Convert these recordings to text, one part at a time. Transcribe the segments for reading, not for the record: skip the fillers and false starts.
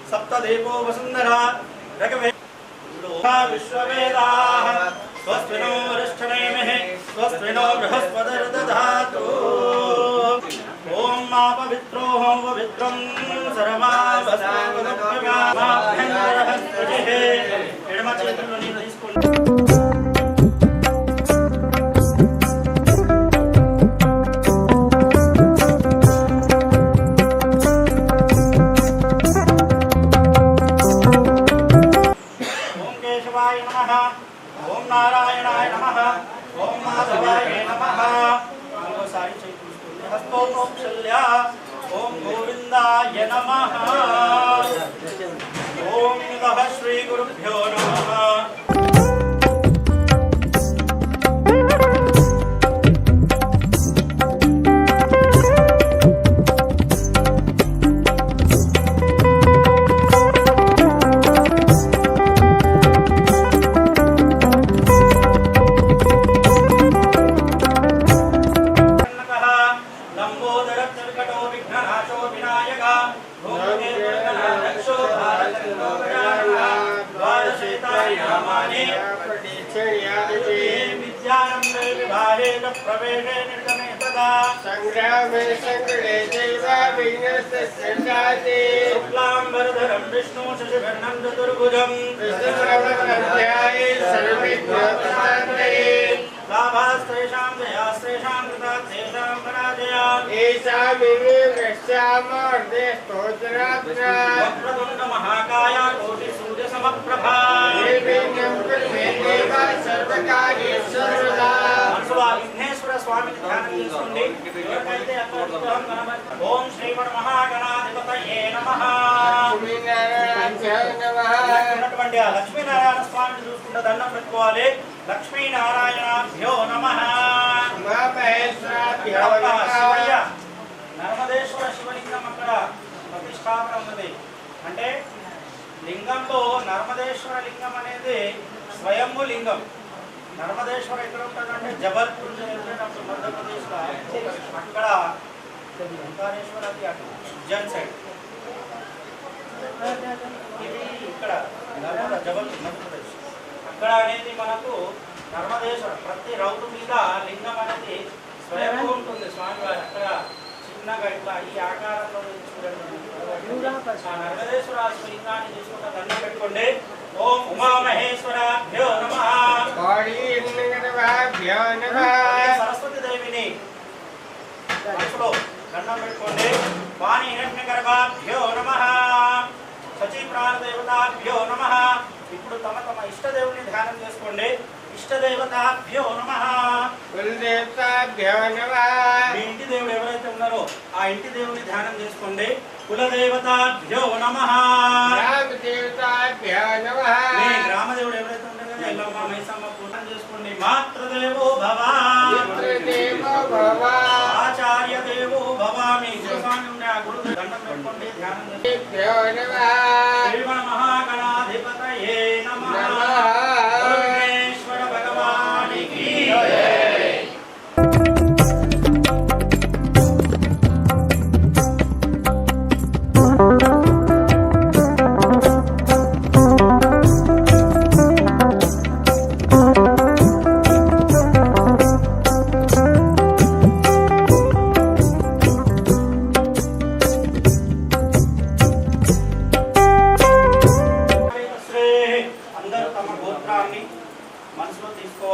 सप्तदेवो वसुंधरा विश्ववेदाः स्वस्तिनो वरिष्ठनेमिः स्वस्तिनो बृहस्पतिर्दधातु ओम पवित्रोः पवित्रं सर्वाभस्माभ्यन्तरः एडम చేతుల్లో నీళ్ళు తీసుకోండి नारायणाय नमः ओम माधवाय नमः सारी चैतन्य हस्तोपशल्या ओम गोविंदाय नमः ओम नमः श्री गुरुभ्यो नमः प्रवेशे निर्गमे तदा संग्रामे संकटे चैवा विघ्नस्य शान्ति शुक्लाम्बरधरं विष्णु शशिवर्णं चतुर्भुजं विष्णुसहस्रनामाध्याये सर्वविघ्नोपशान्तये लाभास्तेषां जयास्तेषां कृतास्तेषां पराजया एषामिमे वृक्षामर्धे स्तोत्रात्रा वक्रतुण्ड महाकाय कोटिसूर्यसमप्रभा देवीं कुर्मे देवा सर्वकार्येषु सर्वदा विघ्नेश्वर स्वामी ध्यान చేసుకోండి ఎవరికైతే అక్కడ ఓం శ్రీమన్ మహాగణాధిపతయే నమః ఉన్నటువంటి ఆ లక్ష్మీనారాయణ స్వామిని చూసుకుంటూ దండం పెట్టుకోవాలి లక్ష్మీనారాయణాభ్యో నమః శివయ్య నర్మదేశ్వర శివలింగం అక్కడ ప్రతిష్టాపన ఉంది అంటే లింగంలో నర్మదేశ్వర లింగం అనేది స్వయంభూ లింగం నర్మదేశ్వర ఎక్కడ ఉంటుందంటే జబల్పూర్ వెళ్ళినప్పుడు మధ్యప్రదేశ్లో అక్కడ ఓంకారేశ్వర అది అటు ఉజ్జయిన్ సైడ్ ఇది ఇక్కడ నర్మదా జబల్పూర్ మధ్యప్రదేశ్ అక్కడ అనేది మనకు నర్మదేశ్వర ప్రతి రౌతు మీద లింగం అనేది స్వయంగా ఉంటుంది స్వామివారి అక్కడ చిన్నగా ఇట్లా ఈ ఆకారంలో చూడండి ఆ నర్మదేశ్వర లింగాన్ని తీసుకుంటా దండం పెట్టుకోండి ఓం ఉమామహేశ్వరాభ్యో నమః సరస్వతి దేవిని మనసులో దండం పెట్టుకోండి వాణి హిరణ్యగర్భాభ్యో నమః సచీ ప్రాణదేవతాభ్యో నమః ఇప్పుడు తమ తమ ఇష్టదేవుని ధ్యానం చేసుకోండి ఇష్టదేవతాభ్యో నమః కులదేవతాభ్యో నమః మీ ఇంటి దేవుడు ఎవరైతే ఉన్నారో ఆ ఇంటి దేవుని ధ్యానం చేసుకోండి కులదేవతాభ్యో నమః గ్రామదేవతాభ్యో నమః మీ గ్రామదేవుడు ఎవరైతే ఉన్నారో ఎల్లమ్మ మైసమ్మ పూజన చేసుకోండి మాతృదేవో భవ మాతృదేవో భవ ఆచార్య దేవో భవ మీ గురుస్వామి ఉన్న గురు దండం పెట్టుకోండి ధ్యానం చేసుకోండి శ్రీమన్ మహా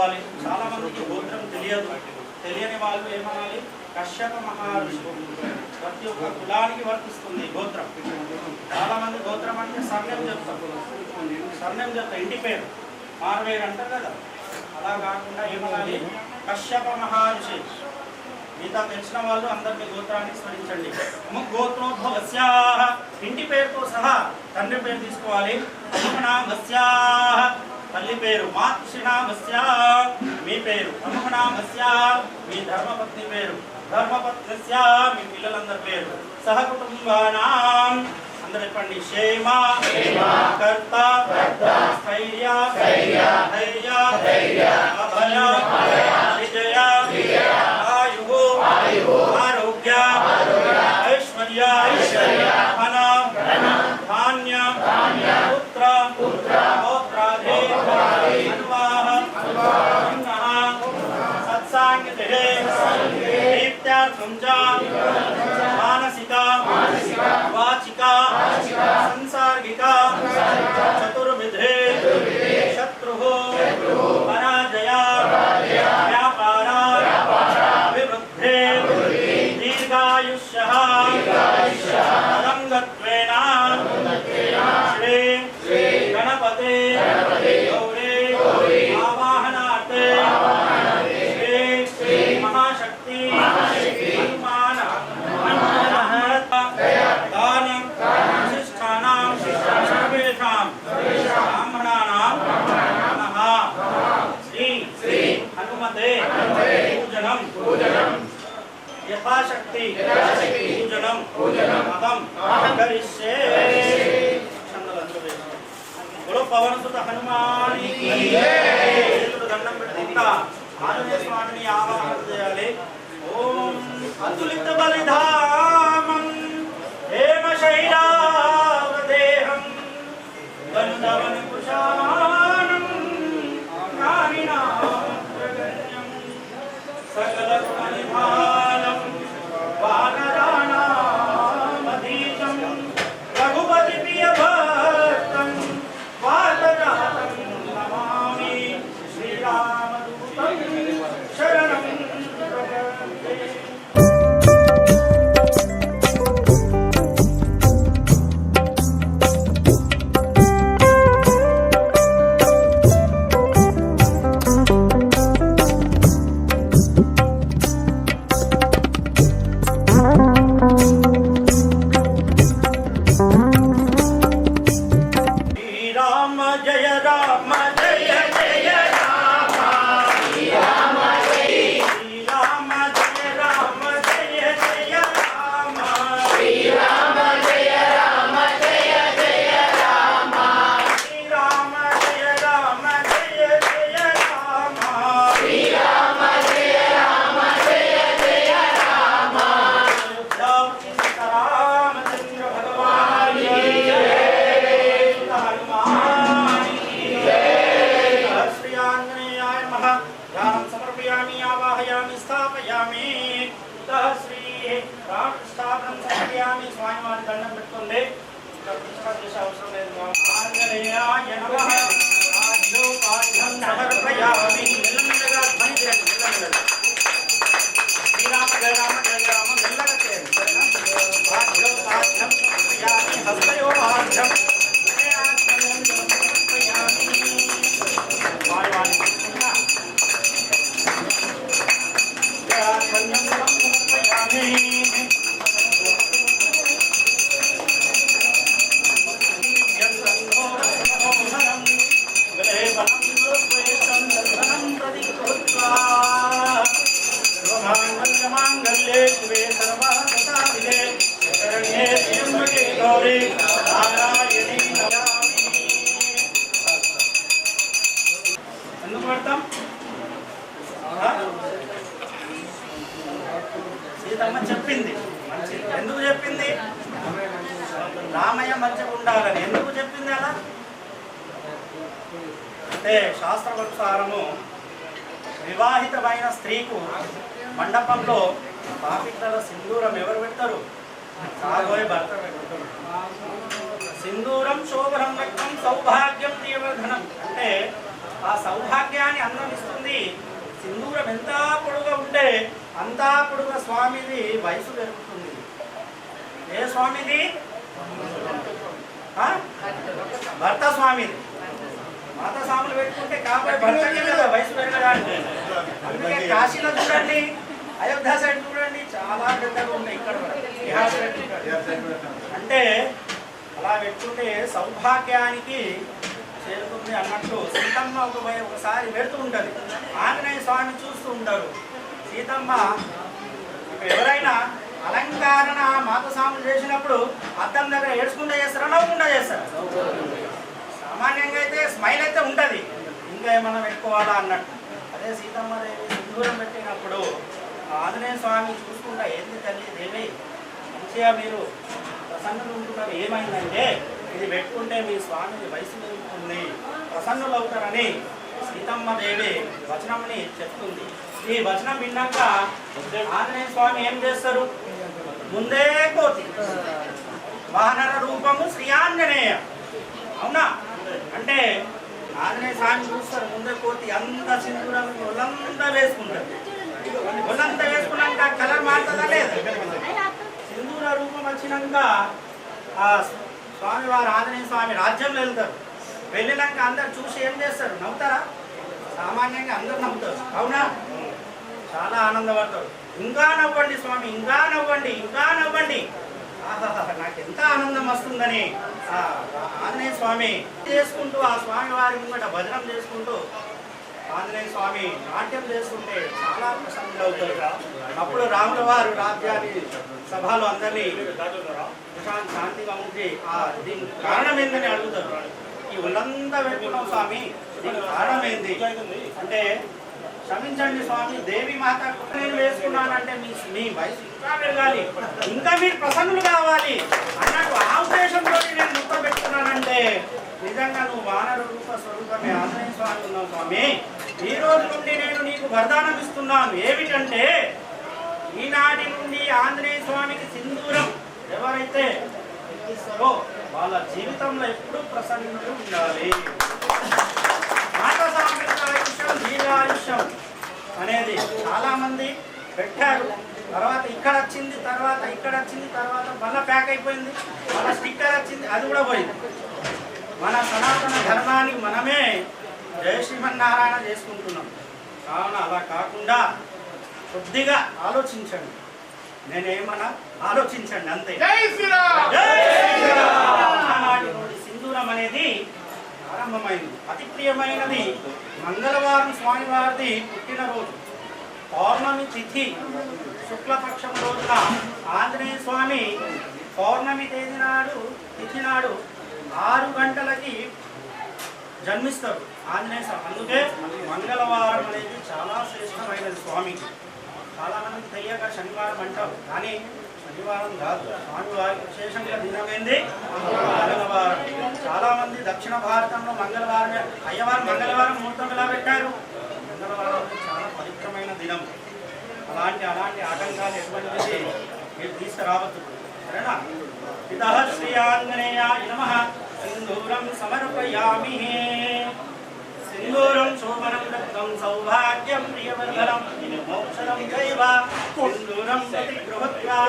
తెలుసుకోవాలి. చాలా మందికి గోత్రం తెలియదు. తెలియని వాళ్ళు ఏమనాలి? కశ్యప మహర్షి. ప్రతి ఒక్క కులానికి వర్తిస్తుంది గోత్రం. చాలా మంది గోత్రం అంటే సర్నేం చెప్తారు, ఇంటి పేరు మారవేరు అంటారు కదా. అలా కాకుండా ఏమనాలి? కశ్యప మహర్షి. మిగతా తెలిసిన వాళ్ళు అందరినీ గోత్రాన్ని స్మరించండి. గోత్రోద్భవస్య, ఇంటి పేరుతో సహా తండ్రి పేరు తీసుకోవాలి. అమునామస్య, తల్లి పేరు. మాతృశ్రీనామస్య, మీ పేరు. అమునామస్య, మీ ధర్మపత్ని పేరు. ధర్మపత్నస్య, మీ పిల్లలందరి పేరు. సహకుటుంబానాం, అందరూ చెప్పండి. క్షేమ, కర్త, స్థైర్య, ధైర్య, అభయ, విజయ, ఆరోగ్య, ఐశ్వర్య, ధన, ధాన్య, పుత్ర, పౌత్రాధి, అన్వాహ, సత్సాంగతి, దీప్త్యార్థం చ, మానసిక, వాచిక, సంసార్గిక, చతుర్విధే, శత్రు, పరాజయ, వ్యాపార, అభివృద్ధి, దీర్ఘాయుష్యః, తదంగత్వేన శ్రీ గణపతే గౌరీ ఆవాహనార్థే శ్రీ మహాశక్తి హనుమాన్ దాన విశిష్టానాం సర్వేషాం బ్రాహ్మణానాం నమః. శ్రీ హనుమతే పూజనం యథాశక్తి పూజనం మతం కరిష్యే. బలో పవనసుత హనుమాని దండం పెట్టుకుంటా ఆంజనేయ స్వామిని ఆవాహన చేయాలి. ఓం అతులిత బలిధామం హేమశైలావదేహం గంధవన కుశానం నారిణాం ప్రగణ్యం సకల గుణనిధానం వానరాణామధీశం రఘుపతి ప్రియభక్తం వాతజాతం నమామి. శ్రీరామదూతం శరణం ప్రపద్యే. శ్రీరామ జయ రామ జయ జయ రామ, శ్రీరామ జయ రామ జయ జయ రామ, శ్రీరామ జయ రామ జయ జయ రామ, శ్రీరామ జయ రామ జయ జయ రామ, శ్రీరామ జయ రామ జయ జయ రామ. అయోధ్యాపతి సీతారామచంద్ర భగవాన్ की जय. శ్రీ ఆంజనేయాయ నమః. ధ్యానం సమర్పయామి, ఆవాహయామి, స్థాపయామి. శ్రీ రామకృష్ణాపనం సమర్పయామి. స్వామివారి దండం పెట్టుకోండి. చేసే అవసరం లేదు. ఆంజనేయాయ నమః. రాజ్యోపాధ్యం సమర్పయామి. మెల్లమెల్లగా ధ్వని చేయండి. మెల్లమెల్లగా శ్రీరామ జయ రామ జయ రామ మెల్లగా చేయండి. సరేనా? రాజ్యోపాధ్యం సమర్పయామి. హస్తయోపాధ్యం ఎందుకు పెడతాం? సీతమ్మ చెప్పింది. ఎందుకు చెప్పింది? రామయ్య మంచిగా ఉండాలని. ఎందుకు చెప్పింది అలా అంటే శాస్త్రవనుసారము వివాహితమైన స్త్రీకు మండపంలో పాపిట్ల సింధూరం ఎవరు పెడతారు? కాబోయే భర్త పెడతారు. సింధూరం శోభనం వ్యక్తం సౌభాగ్యం దీవర్ధనం అంటే ఆ సౌభాగ్యాన్ని అందమిస్తుంది ప్రతాపుడుగా స్వామిది వయసు పెరుగుతుంది. ఏ స్వామిది? భర్త స్వామిది. మాత స్వాములు పెట్టుకుంటే కాబట్టి భర్తకే కదా వయసు పెరగడానికి. అందుకే కాశీలో చూడండి, అయోధ్య సైడ్ చూడండి, చాలా పెద్దగా ఉన్నాయి. ఇక్కడ అంటే అలా పెట్టుకుంటే సౌభాగ్యానికి చేరుతుంది అన్నట్టు. సీతమ్మ ఒకసారి పెడుతూ ఉంటుంది, ఆంజనేయ స్వామి చూస్తూ ఉంటారు. సీతమ్మ ఎవరైనా అలంకరణ మాత స్వాములు చేసినప్పుడు అద్దం దగ్గర ఏడ్చుకుంటూ చేస్తారా, నవ్వుకుంటూ చేస్తారా? సామాన్యంగా అయితే స్మైల్ అయితే ఉంటుంది, ఇంకా ఏమన్నా పెట్టుకోవాలా అన్నట్టు. అదే సీతమ్మ దేవి సింధూరం పెట్టినప్పుడు ఆంజనేయ స్వామి చూసుకుంటా, ఏంది తల్లి దేవి మంచిగా మీరు ప్రసన్నులు ఉంటున్నారు, ఏమైందంటే ఇది పెట్టుకుంటే మీ స్వామిని వయసు పెరుగుతుంది, ప్రసన్నులు అవుతారని సీతమ్మ దేవి వచనంని చెప్తుంది. ఈ వచనం విన్నాక ఆంజనేయ స్వామి ఏం చేస్తారు? ముందే కోతి వానర రూపము శ్రీ ఆంజనేయ. అవునా? అంటే ఆంజనేయ స్వామి చూస్తారు, ముందే కోతి అంత సింధూరం ఒళ్ళంతా వేసుకుంటారు. ఒళ్ళంతా వేసుకున్నాక కలర్ మారుతుందా లేదు? సింధూర రూపం వచ్చినాక ఆ స్వామివారు ఆంజనేయ స్వామి రాజ్యంలో వెళ్తారు. వెళ్ళినాక అందరు చూసి ఏం చేస్తారు? నవ్వుతారా? సామాన్యంగా అందరు నవ్వుతారు. అవునా? చాలా ఆనందపడతారు. ఇంకా నవ్వండి స్వామి, ఇంకా నవ్వండి, ఇంకా నవ్వండి, నాకు ఎంత ఆనందం వస్తుందని ఆంజనేయ స్వామి చేసుకుంటూ ఆ స్వామి వారి ముంగట భజనం చేసుకుంటూ ఆంజనేయ స్వామి నాట్యం చేస్తుంటే చాలా ప్రసన్నులు అవుతారు. అప్పుడు రాముల వారు రాజ్యాన్ని సభలో అందరినీ శాంతిగా ఉంచి దీనికి కారణం ఏందని అడుగుతారు. ఈ ఒళ్ళంతా పెట్టుకున్నాం స్వామి, దీనికి కారణం ఏంది అంటే, క్షమించండి స్వామి, దేవి మాత నేను వేసుకున్నానంటే మీ వయసు ఇంకా పెరగాలి, ఇంకా మీరు ప్రసన్నులు కావాలి అన్నట్టు ఆ ఉద్దేశంతో నేను ముక్క పెట్టుకున్నానంటే, నిజంగా నువ్వు వానర రూప స్వరూపమే ఆంజనేయ స్వామి ఉన్నావు స్వామి. ఈ రోజు నుండి నేను నీకు వరదానం ఇస్తున్నాను. ఏమిటంటే, ఈనాటి నుండి ఆంజనేయ స్వామికి సింధూరం ఎవరైతే ఎక్కిస్తారో వాళ్ళ జీవితంలో ఎప్పుడూ ప్రసన్నులు ఉండాలి. దీర్ఘాయుష్యం అనేది చాలా మంది పెట్టారు. తర్వాత ఇక్కడ వచ్చింది, తర్వాత ఇక్కడ వచ్చింది, తర్వాత మళ్ళీ ప్యాక్ అయిపోయింది, మళ్ళీ స్టిక్కర్ వచ్చింది, అది కూడా పోయింది. మన సనాతన ధర్మానికి మనమే జయ శ్రీమన్నారాయణ చేసుకుంటున్నాం. కావున అలా కాకుండా కొద్దిగా ఆలోచించండి. నేనేమన్నా ఆలోచించండి అంతే. ఆనాటి నుండి సింధూరం అనేది ప్రారంభమైంది. అతి ప్రియమైనది మంగళవారం స్వామివారిది పుట్టినరోజు, పౌర్ణమి తిథి, శుక్లపక్షం రోజున ఆంజనేయ స్వామి పౌర్ణమి తేదీ నాడు తిథి నాడు 6 గంటలకి జన్మిస్తారు ఆంజనేయ స్వామి. అందుకే మంగళవారం అనేది చాలా శ్రేష్టమైనది స్వామికి. చాలామందికి తెలియక శనివారం అంటారు, కానీ శనివారం కాదు, స్వామివారికి విశేషంగా దినమైంది మంగళవారం. చాలామంది దక్షిణ భారతంలో మంగళవారమే, అయ్యవారు మంగళవారం ముహూర్తం ఎలా పెట్టారు? మంగళవారం చాలా పవిత్రమైన దినం. అలాంటి ఆటంకాలు ఎటువంటిది మీరు తీసుకురావద్దు, సరేనా? పితః శ్రీ ఆంజనేయాయ నమః. సింధూరం సమర్పయామి. సింధూరం శోభనం రత్నం సౌభాగ్యం ప్రియవర్ధనం మోక్షదం చైవ సింధూరం ప్రతి గృహత్వా.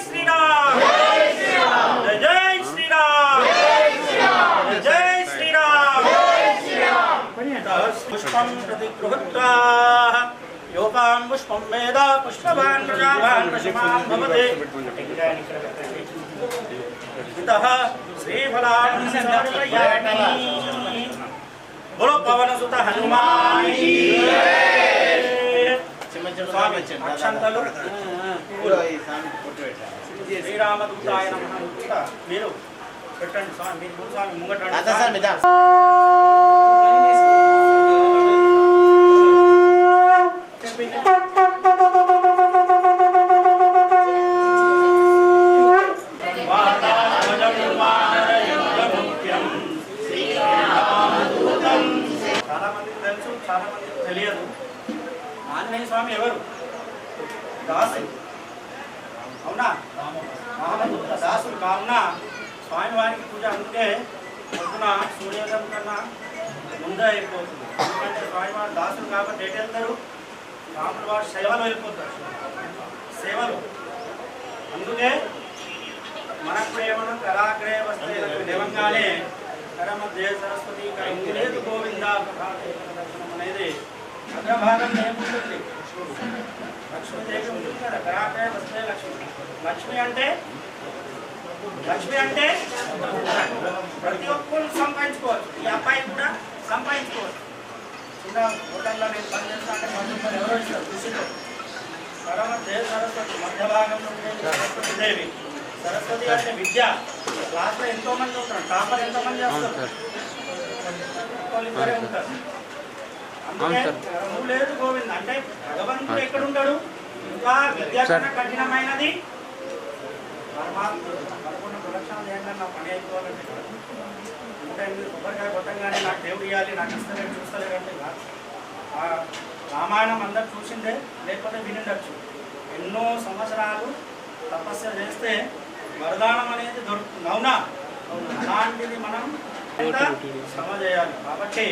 శ్రీరామ్ జై శ్రీరామ్, జై శ్రీరామ్. పుష్పం ప్రతి గృహత్వా యోగాం పుష్పం వేద పుష్పవాన్ ప్రజావాన్ పశుమాన్ భవతే. పితః శ్రీఫలాం సమర్పయామి. बोलो पवन सुत हनुमान की అక్షంతలు శ్రీరామదూతాయ నమః మీరు పెట్టండి స్వామి. మీరు స్వామి ముంగట చాలా మందికి తెలియదు. ఆంజనేయ స్వామి ఎవరు? దాసులు. అవునా? రామదూత దాసులు. కావున స్వామివారికి పూజ అందుకే పొద్దున సూర్యోదయం కన్నా ముందే అయిపోతుంది. ఎందుకంటే స్వామివారి దాసులు కాబట్టి ఎటు వెళ్తారు? రాముల వారి సేవలు వెళ్ళిపోతారు, సేవలు. అందుకే మనకు ఏమన్నా కరాగ్రే వస్తే నిజంగానే కరమధ్య సరస్వతి కరములేదు గోవింద దర్శనం అనేది అగ్రభాగంలో ఏముంటుంది? లక్ష్మీదేవి ఉంటుంది కదా. కరాగ్రే వస్తే లక్ష్మి. లక్ష్మి అంటే ప్రతి ఒక్కరు సంపాదించుకోవచ్చు. ఈ అబ్బాయి కూడా సంపాదించుకోవచ్చు. చిన్న హోటల్లో నేను పనిచేస్తా అంటే మధ్య ఎవరో ఇస్తారు కృషితో. పరమధ్య సరస్వతి మధ్య భాగంలో ఉండేది సరస్వతి దేవి. సరస్వతి అంటే విద్య. క్లాస్లో ఎంతో మంది ఉంటారు, టాపర్ ఎంతమంది చేస్తారు? ఇద్దరే ఉంటారు. అందుకే రఘు లేదు గోవింద అంటే భగవంతుడు ఎక్కడుంటాడు? ఇంకా విద్య కన్నా కఠినమైనది పరమాత్ముడు. పదకొండు ప్రదక్షిణాలు చేయండి నా పని అయిపోవాలంటే 108 కొబ్బరికాయ కొట్టంగానే నాకు దేవుడు ఇవ్వాలి, నాకు ఇస్తలేడు చూస్తలేడంటే రామాయణం అందరు చూసిందే, లేకపోతే వినిండొచ్చు. ఎన్నో సంవత్సరాలు తపస్య చేస్తే వరదానం అనేది దొరుకుతుంది. అవునా? అలాంటిది మనం శ్రమ చేయాలి. కాబట్టి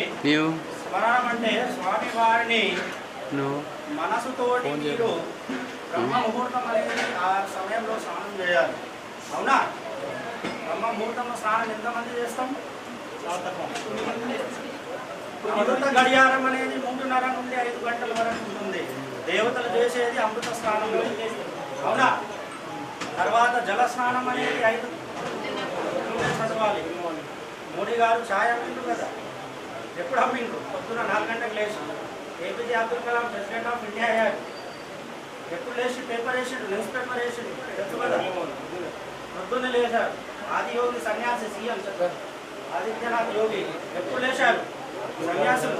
స్మరణం అంటే స్వామి వారిని మనసుతోటి మీరు బ్రహ్మ ముహూర్తం అనేది ఆ సమయంలో స్నానం చేయాలి. అవునా? బ్రహ్మ ముహూర్తంలో స్నానం ఎంతమంది చేస్తాం? అమృత గడియారం అనేది 3:30 నుండి 5 గంటల వరకు ఉంటుంది. దేవతలు చేసేది అమృత స్నానంలో. అవునా? తర్వాత జల స్నానం అనేది 5 చదవాలి. మోడీ గారు ఛాయ్ అమ్మిండు కదా. ఎప్పుడు అమ్మిండు? పొద్దున 4 గంటలకు లేచి. APJ Abdul Kalam president of India అయ్యాడు. ఎప్పుడు లేచి పేపర్ వేసిండు, న్యూస్ పేపర్ వేసిండు తెలుసు కదా. పొద్దున్నే లేచారు. ఆది యోగి సన్యాసి సీఎం ఆదిత్యనాథ్ యోగి ఎప్పుడు లేచారు? సన్యాసులు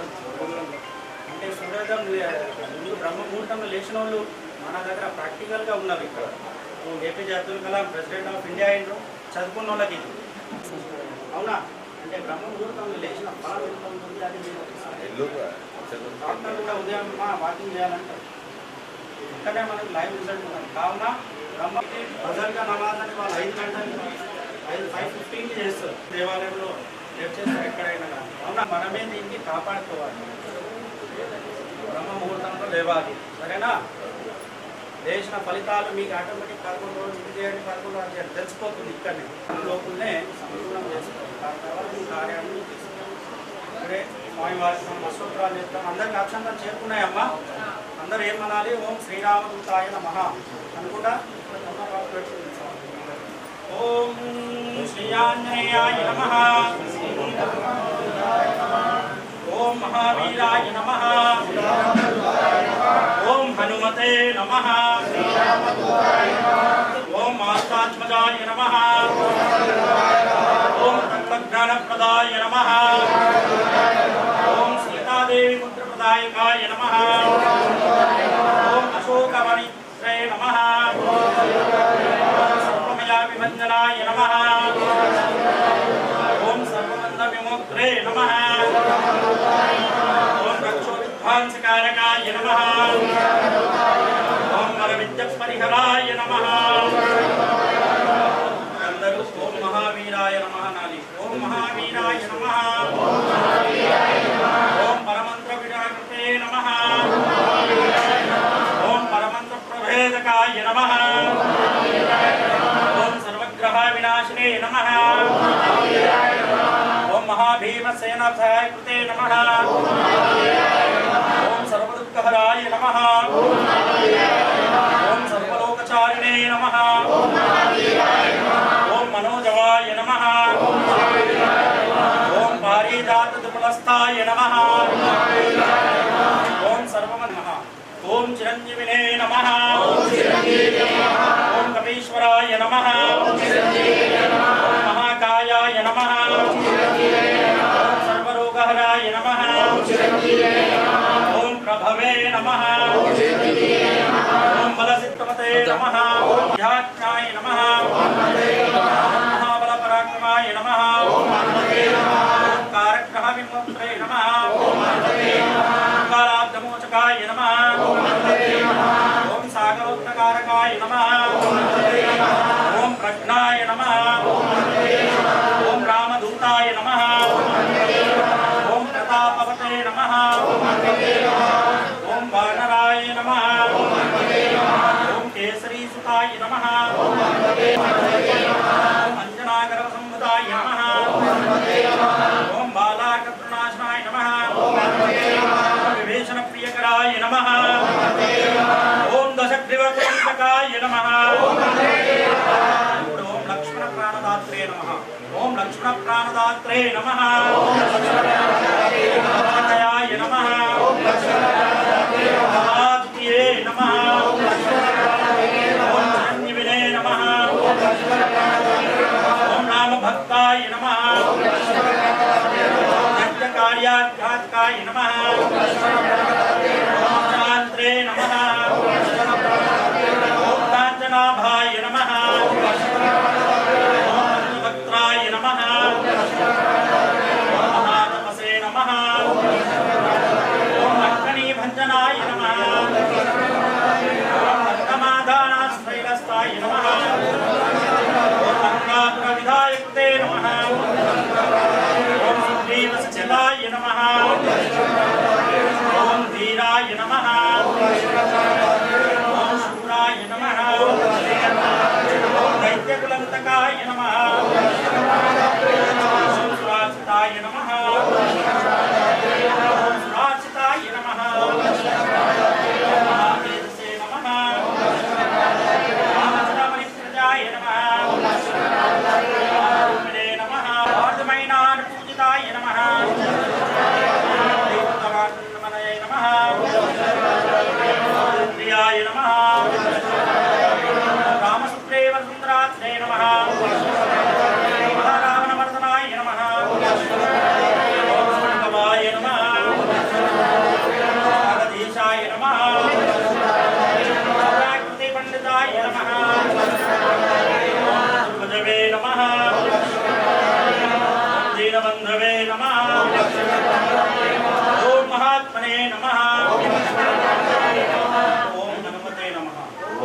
అంటే సూర్యోదయం ముందు బ్రహ్మముహూర్తంలో లేచిన వాళ్ళు మన దగ్గర ప్రాక్టికల్గా ఉన్నారు. ఇక్కడ APJ Abdul Kalam president of India అయిండ్రు చదువుకున్న వాళ్ళకి. అవునా? అంటే బ్రహ్మముహూర్తంలో లేచిన ఫలం ఎంత ఉంటుంది? అది డాక్టర్ కూడా ఉదయం వాకింగ్ చేయాలంటారు. ఇక్కడే మనకి లైవ్ రిజల్ట్ ఉన్నది. కావున బ్రహ్మ బజర్గా నమాజ్ అని వాళ్ళు 5 గంటలు 5:15 చేస్తారు. దేవాలయంలో రేపు చేస్తారు ఎక్కడైనా కానీ. అవునా? మనమే దీన్ని కాపాడుకోవాలి. బ్రహ్మ ముహూర్తంలో లేవాలి. సరేనా? లేచిన ఫలితాలు మీకు ఆటోమేటిక్ 11 రోజులు ఇది చేయండి, 11 రోజులు చేయండి తెలిసిపోతుంది. ఇక్కడనే లోపలనే సంపూర్ణం చేసుకోవాలి. దాని తర్వాత మీ కార్యాన్ని ఇక్కడే స్వామివారికి మనం అష్టోత్తరాలు చెప్తాం. అందరికి అక్షంతలు చేరుకున్నాయమ్మా. అందరూ ఏమనాలి? ఓం శ్రీరామదూతాయ నమః అనుకుంటా. ఓం శ్రీ ఆంజనేయాయ నమః, ఓం మహావీరాయ నమః, ఓం హనుమతే నమః, ఓం మాస్తాత్మజాయ నమః, ఓం తత్వజ్ఞానప్రదాయ నమః, ఓం సీతాదేవి పుత్రప్రదాయకాయ నమః, ఓం అశోకవనిత్రే నమః, సర్వమయాభివందనాయ నమః, ఓం సర్వబంధ విముక్త్రే నమః, ఓం రక్షోవిధ్వాంసకారకాయ నమః, ఓం వరవిద్యపరిహరాయ నమః. అందరూ ఓం మహావీరాయ నమః నాలి. ఓం మహావీరాయ నమః, ఓం పరమంత్ర విరాకృతే నమః, ఓం పరమంత్ర ప్రభేదకాయ నమః, ఓం సర్వగ్రహ వినాశినే నమః, ఓం మహాభీమసేనాకృతే నమః, ఓం సర్వదుఃఖహరాయ నమః, ఓం సర్వలోకచారిణే నమః, ఓం మనోజవాయ నమః, ఓం పారిజాతదుపలస్థాయ నమః, ఓం సర్వమన్ నమః, ఓం చిరంజీవినే నమః, ఓం కపీశ్వరాయ నమః, ఓం మహాకాయాయ నమః, ఓం సర్వరోగహరాయ నమః, ఓం ప్రభవే నమః, ఓం బలసిద్ధమతే నమః, ఓం ధ్యాత్మాయ నమః, ఓం మహాబలపరాక్రమాయ నమః, ఓం కారగ్రహ విముక్త్రే నమః, ఓం కాలాబ్ధమోచకాయ నమః, ఓం సాగరోత్తకారకాయ నమః, ఓం ప్రజ్ఞాయ నమః, ఓం రామదూతాయ నమః, ఓం ప్రతాపవతే నమః, ఓం వానరాయ अंजनागर संवताय नमः ओम बालाकर्तनाशनाय नमः विभीषण प्रियकराय नमः ओम दशग्रीवकुंडकाय नमः ओम लक्ष्मण प्राणदात्रे नमः ओम लक्ष्मण प्राणदात्रे नमः महाकायाय नमः महाद्वितीये नमः ओम संजीविने नमः ओम नाम भक्ताय नमः ओम यज्ञकार्याघातकाय नमः ओम शान्त्रे नमः ओम काञ्चनाभाय नमः ओम भक्त्राय नमः ओम महातपसे नमः ओम अग्निभञ्जनाय नमः ओम भक्तमादानाश्रैलस्ताय नमः विधायकृते नमः ओम सुग्रीवसचिलाय नमः ओम धीराय नमः ओम शूराय नमः ओम दैत्यकुलन्तकाय नमः ओम सुराचिताय नमः ओम सुराचिताय नमः महातेजसे नमः रामचन्द्रमणिप्रजाय नमः पूजिताय नमः देवतानमनये नमः प्रियाय नमः रामसूत्रे वसुन्धरात्रे नमः महारावणमर्दनाय नमः गवाय नमः जगदीशाय नमः पंडिताय नमः भजवे नमः दीनबन्धवे नमः ओम महात्मने नमः ओम हनुमते नमः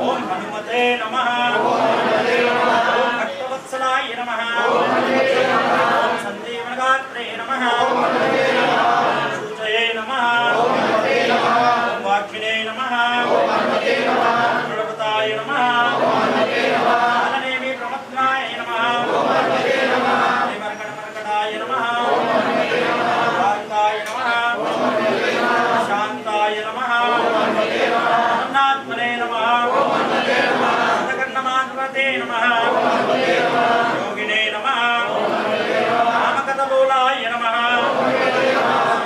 ओम हनुमते नमः ओम भक्तवत्सलाय नमः ओम सन्दीपनगात्रे नमः ओम सूचये नमः ओम वाग्मिने नमः ओम प्रणवताय नमः आननेमि प्रमग्नाय नमः शांताय नमः शांताय नमः अन्नात्मने नमः सतकर्णमाधवते नमः योगिने नमः नामकतबोलाय नमः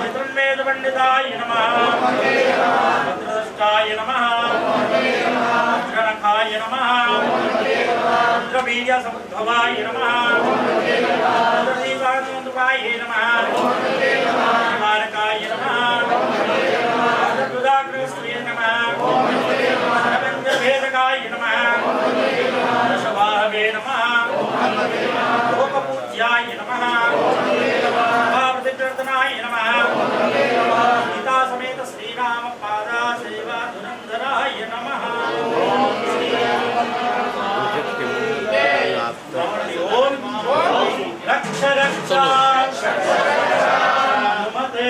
चतुर्वेदपण्डिताय नमः भद्रदष्टाय नमः वज्रनखाय नमः रुद्रवीर्यसमुद्भवाय नमः रुद्रदीपाय नमः निवारकाय नमः रुद्राग्रस्त्रे नमः सर्वभेदकाय नमः दशवाहवे नमः लोकपूज्याय नमः भावतिकीर्तनाय नमः सीता समेत श्रीराम पादा सेवा धुरंधराय नमः ओम रक्ष रक्षा हनुमते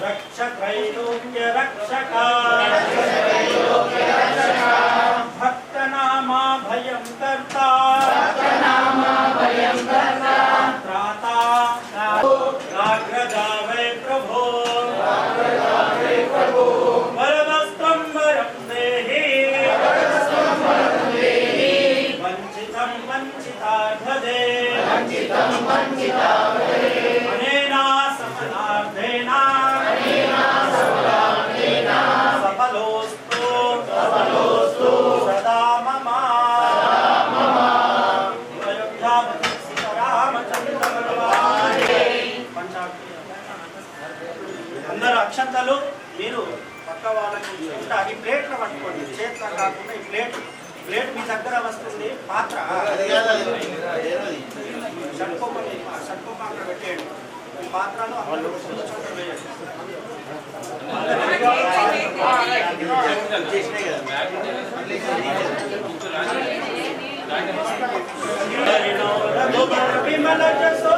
रक्ष त्रैलोक्य रक्षका भक्तनामा भयं कर्ता त्राता राग्रजा वै प्रभो वरदस्तं वरं देहि वंचितं वंचितार्धदे अनेना समनार्धेन सफलोऽस्तु सदा मम अयोध्यापति सीतारामचंद्र भगवान् అందరూ అక్షంతలు మీరు పక్క వాళ్ళకి ఇచ్చుకుంటే అది ప్లేట్లో పట్టుకోండి చేతితో కాకుండా ఈ ప్లేట్ మీ దగ్గర వస్తుంది పాత్ర షట్కోపం అక్కడ పెట్టేయండి ఈ పాత్రలో చోట వేయండి విమల జసో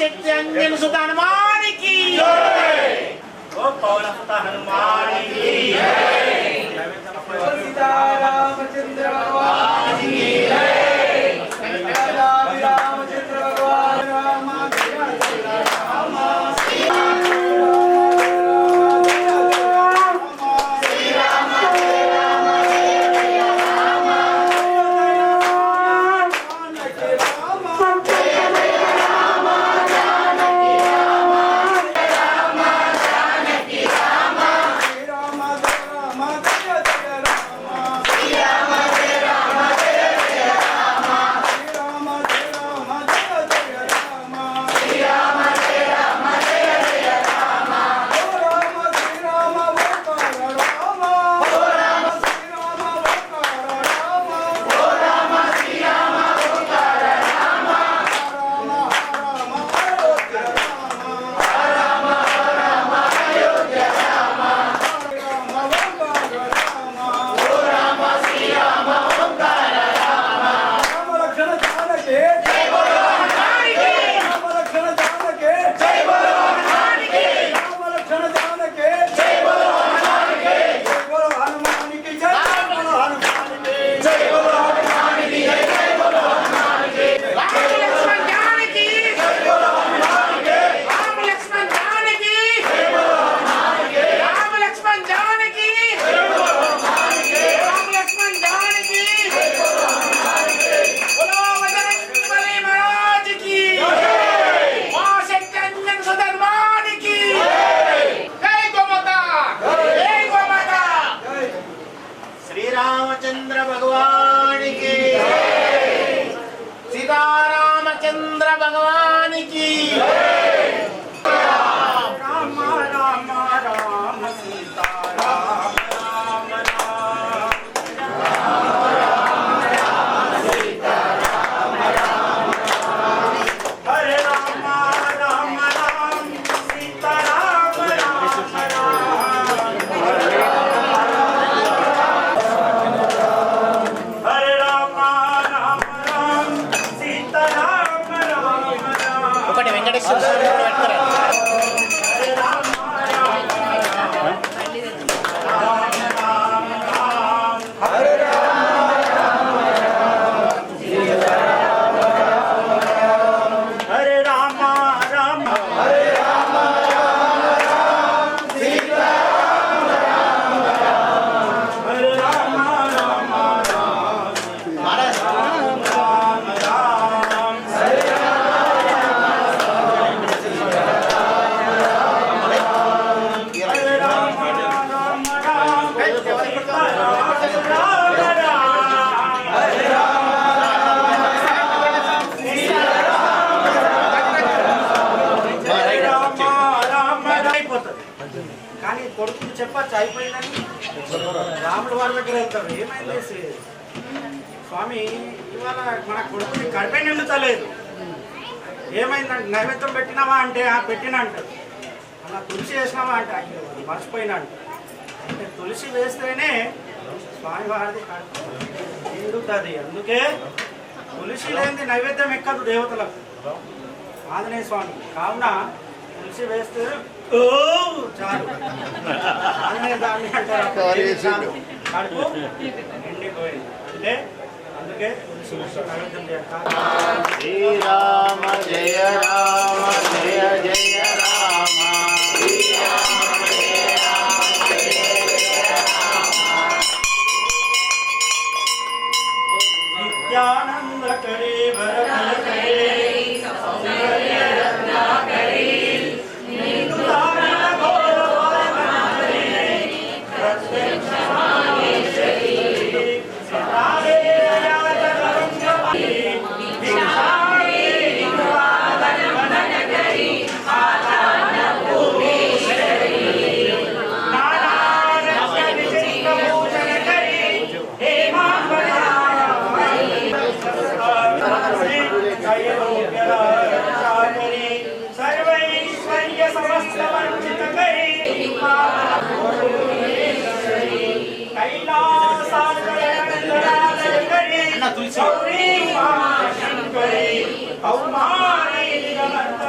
శక్తి అంజన సుత హనుమానికి ఓ పవన సుత హనుమానికి సీతారామచంద్ర భగవానికి రామచంద్ర భగవాన్ రామ శ్రీరామచంద్ర భగవానికి సీతారామచంద్ర భగవానికి రామ రామ రామ సీతా రామ రామ హరే రామ రామ రామ సీతా రామ రామ హరే రామ రామ రామ సీతా రామ రామ ఒకటి వెంకటేశ్వర స్వామి కూడా పెడతారా? హరే రామ రామ హరే రామ రామ రామ రామ హరే రామ రామ రామ అయిపోతుంది కానీ కొడుకులు చెప్పచ్చు అయిపోయిందని రాముడు వారి దగ్గర వెళ్తారు ఏమైంది స్వామి ఇవాళ మన కొడుకుని కడిపే నిండుతలేదు ఏమైందంటే నైవేద్యం పెట్టినావా అంటే పెట్టినా అంటారు అలా తులసి వేసినావా అంటే అయ్యో మర్చిపోయినా అంటే తులసి వేస్తేనే స్వామివారిది కడుపు నిండుతుంది అందుకే తులసి లేనిది నైవేద్యం ఎక్కదు దేవతలకు ఆంజనేయ స్వామి కావున తులసి వేస్తే ఓ చాలు ఆంజనేయ స్వామి అంటారు చాలు కడుపు నిండిపోయింది అంటే అందుకే తులసి నైవేద్యం చేస్తారు శ్రీరామ జయ రామ జయ జయ రామ नित्यानंद करे वरद करे सौंदर्य रत्नाकरी निकुलाना घोर वारकरी प्रत्यक्ष माहेश्वरी सितारे आयात रंगमयी दिशारी निवादन मनकरी आदान भूमेश्वरी नाना रत्न विचित्र भूषण करी हेमांबरा सर्वैश्वर्य समस्त वंचित करी कैलासाचल करी गौरी शंकरी कौमारी निगमंत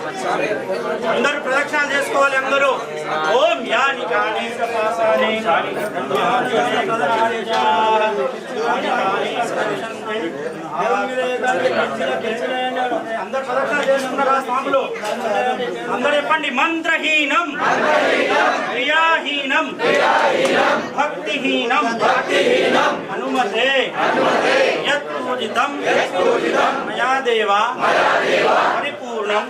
అందరూ ప్రదక్షిణాలు చేసుకోవాలి. అందరూ ఓం యాని కాని సపాసాని కాని అందరూ ప్రదక్షిణాలు చేస్తున్నారు స్వాములు. అందరూ చెప్పండి మంత్రహీనం క్రియాహీనం భక్తిహీనం హనుమతే యత్ పూజితం మయా దేవా పరిపూర్ణం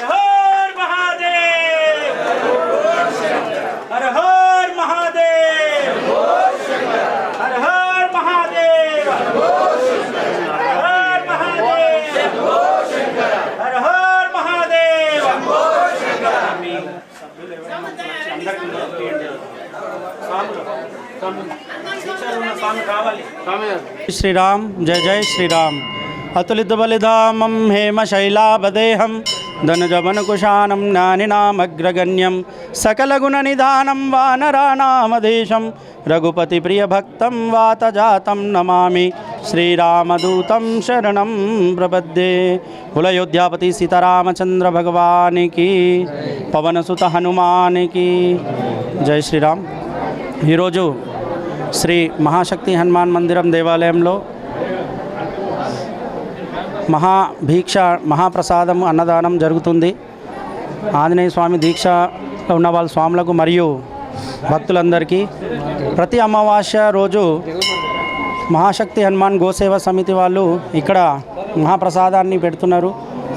హర మహాదేవ్ హర హర మహాదేవ్ హర హర మహాదేవ్ హర మహాదేవ్ హర హర మహాదేవ్. శ్రీరామ్ జయ జయ శ్రీరామ్. అతులిత బలిధామం హేమ శైలాభదేహం ధనుజవనకుశానం జ్ఞానినామగ్రగణ్యం సకలగుణనిధానం వానరానామదేశం రఘుపతి ప్రియభక్తం వాతజాతం నమామి శ్రీరామదూతం శరణం ప్రపద్యే. కులయోధ్యాపతి సీతారామచంద్ర భగవానికి పవనసుత హనుమానికి జై శ్రీరామ్. ఈరోజు శ్రీ మహాశక్తి హనుమాన్ మందిరం దేవాలయంలో మహాభీక్ష మహాప్రసాదం అన్నదానం జరుగుతుంది. ఆంజనేయ స్వామి దీక్షలో ఉన్న వాళ్ళ స్వాములకు మరియు భక్తులందరికీ ప్రతి అమావాస్య రోజు మహాశక్తి హనుమాన్ గోసేవ సమితి వాళ్ళు ఇక్కడ మహాప్రసాదాన్ని పెడుతున్నారు.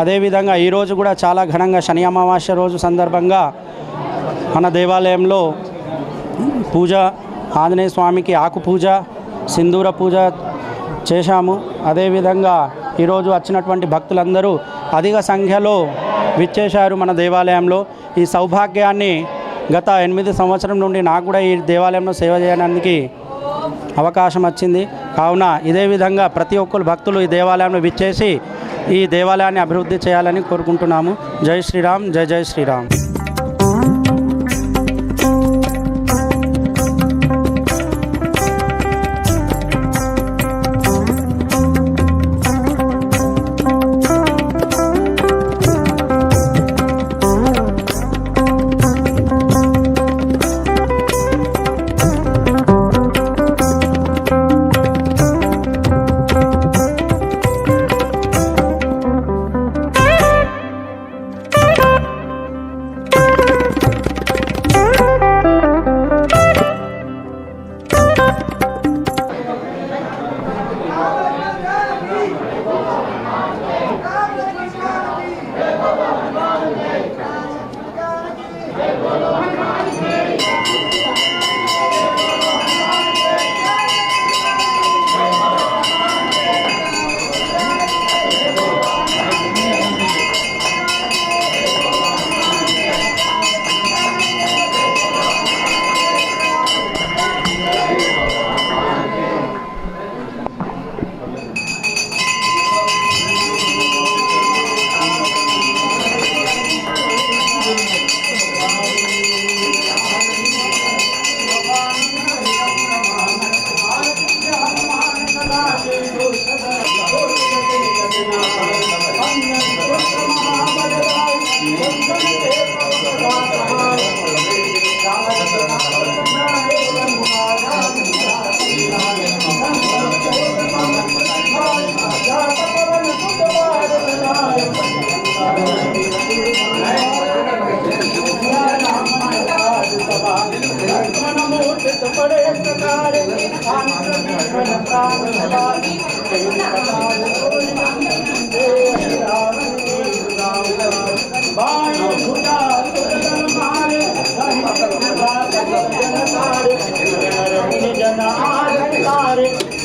అదేవిధంగా ఈరోజు కూడా చాలా ఘనంగా శని అమావాస్య రోజు సందర్భంగా మన దేవాలయంలో పూజ, ఆంజనేయ స్వామికి ఆకు పూజ, సింధూర పూజ చేశాము. అదేవిధంగా ఈరోజు వచ్చినటువంటి భక్తులందరూ అధిక సంఖ్యలో విచ్చేశారు మన దేవాలయంలో. ఈ సౌభాగ్యాన్ని గత 8 సంవత్సరం నుండి నాకు కూడా ఈ దేవాలయంలో సేవ చేయడానికి అవకాశం వచ్చింది. కావున ఇదే విధంగా ప్రతి ఒక్కరు భక్తులు ఈ దేవాలయంలో విచ్చేసి ఈ దేవాలయాన్ని అభివృద్ధి చేయాలని కోరుకుంటున్నాము. జై శ్రీరామ్, జై జై శ్రీరామ్.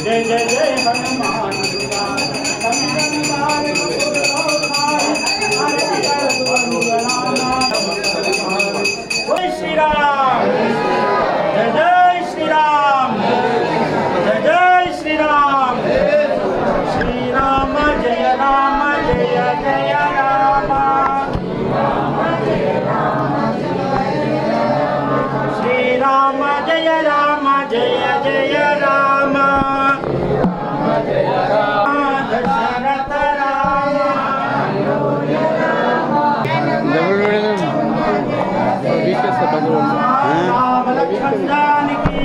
जय जय जय हनुमान जय श्री राम, जय जय श्री राम, जय जय श्री राम. श्री राम जय राम, जय जय राम. श्री राम जय राम, जय जय राम. दशरथ राम राम लक्ष्मण जानकी.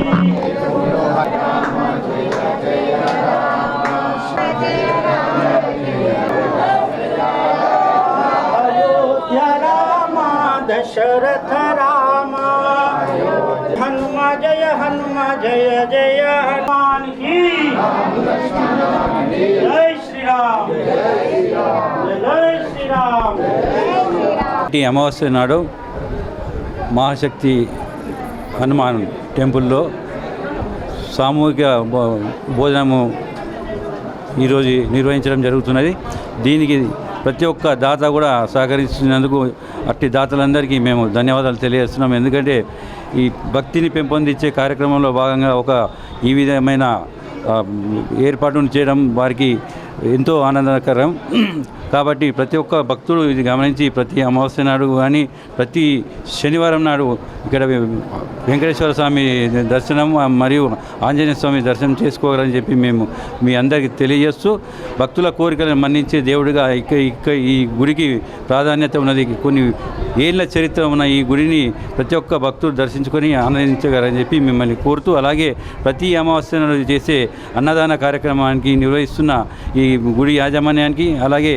अयोध्या राम दशरथ राम. हनुमान जय जय हनुमान की. जय श्री राम, जय श्री राम. ఈ అమావాస్య నాడు మహాశక్తి హనుమాన్ టెంపుల్లో సామూహిక భోజనము ఈరోజు నిర్వహించడం జరుగుతున్నది. దీనికి ప్రతి ఒక్క దాత కూడా సహకరిస్తున్నందుకు అట్టి దాతలందరికీ మేము ధన్యవాదాలు తెలియజేస్తున్నాం. ఎందుకంటే ఈ భక్తిని పెంపొందించే కార్యక్రమంలో భాగంగా ఈ విధమైన ఏర్పాటును చేయడం వారికి ఎంతో ఆనందకరం. కాబట్టి ప్రతి ఒక్క భక్తుడు ఇది గమనించి ప్రతి అమావాస్య నాడు కానీ ప్రతి శనివారం నాడు ఇక్కడ వెంకటేశ్వర స్వామి దర్శనం మరియు ఆంజనేయ స్వామి దర్శనం చేసుకోవాలని చెప్పి మేము మీ అందరికీ తెలియజేస్తూ భక్తుల కోరికలను మన్నించే దేవుడిగా ఈ గుడికి ప్రాధాన్యత ఉన్నది. కొన్ని ఏళ్ళ చరిత్ర ఉన్న ఈ గుడిని ప్రతి ఒక్క భక్తుడు దర్శించుకొని ఆనందించగలరని చెప్పి మిమ్మల్ని కోరుతూ, అలాగే ప్రతి అమావాస్య నాడు చేసే అన్నదాన కార్యక్రమానికి నిర్వహిస్తున్న ఈ గుడి యాజమాన్యానికి అలాగే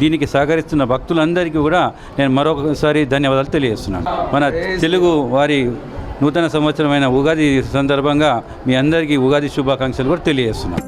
దీనికి సహకరిస్తున్న భక్తులందరికీ కూడా నేను మరొకసారి ధన్యవాదాలు తెలియజేస్తున్నాను. మన తెలుగు వారి నూతన సంవత్సరమైన ఉగాది సందర్భంగా మీ అందరికీ ఉగాది శుభాకాంక్షలు కూడా తెలియజేస్తున్నాను.